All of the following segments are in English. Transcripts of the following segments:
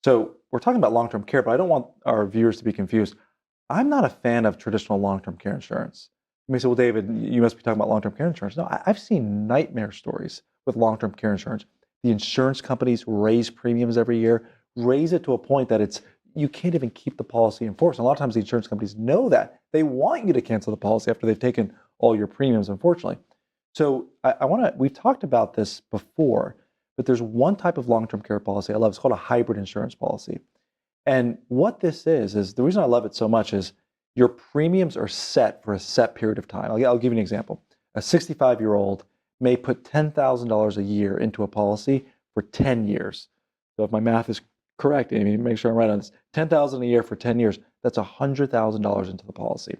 So we're talking about long-term care, but I don't want our viewers to be confused. I'm not a fan of traditional long-term care insurance. You may say, well, David, you must be talking about long-term care insurance. No, I've seen nightmare stories with long-term care insurance. The insurance companies raise premiums every year, raise it to a point that you can't even keep the policy in force. And a lot of times the insurance companies know that. They want you to cancel the policy after they've taken all your premiums, unfortunately. So we've talked about this before, but there's one type of long-term care policy I love. It's called a hybrid insurance policy. And what this is the reason I love it so much is your premiums are set for a set period of time. I'll give you an example. A 65-year-old may put $10,000 a year into a policy for 10 years. So if my math is correct, Amy, make sure I'm right on this, $10,000 a year for 10 years, that's $100,000 into the policy.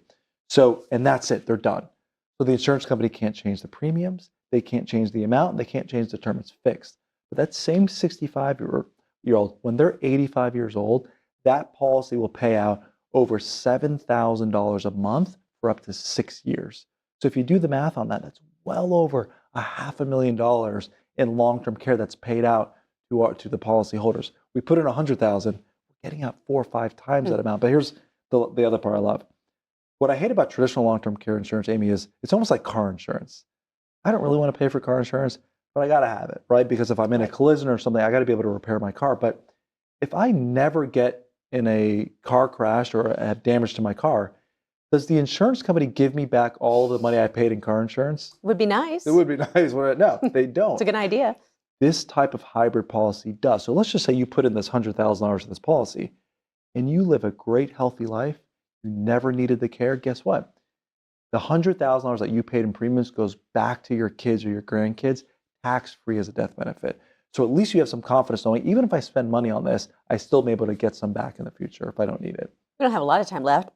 So, and that's it, they're done. So the insurance company can't change the premiums, they can't change the amount, they can't change the term, it's fixed. But that same 65-year-old, when they're 85 years old, that policy will pay out over $7,000 a month for up to 6 years. So if you do the math on that, that's well over $500,000 in long-term care that's paid out to the policyholders. We put in $100,000, we're getting out 4 or 5 times that amount. But here's the other part I love. What I hate about traditional long-term care insurance, Amy, is it's almost like car insurance. I don't really want to pay for car insurance, but I got to have it, right? Because if I'm in a collision or something, I got to be able to repair my car. But if I never get in a car crash or have damage to my car, does the insurance company give me back all the money I paid in car insurance? Would be nice. It would be nice. No, they don't. It's a good idea. This type of hybrid policy does. So let's just say you put in this $100,000 in this policy and you live a great, healthy life. You never needed the care. Guess what? The $100,000 that you paid in premiums goes back to your kids or your grandkids, tax-free as a death benefit. So at least you have some confidence knowing, even if I spend money on this, I still may be able to get some back in the future if I don't need it. We don't have a lot of time left, but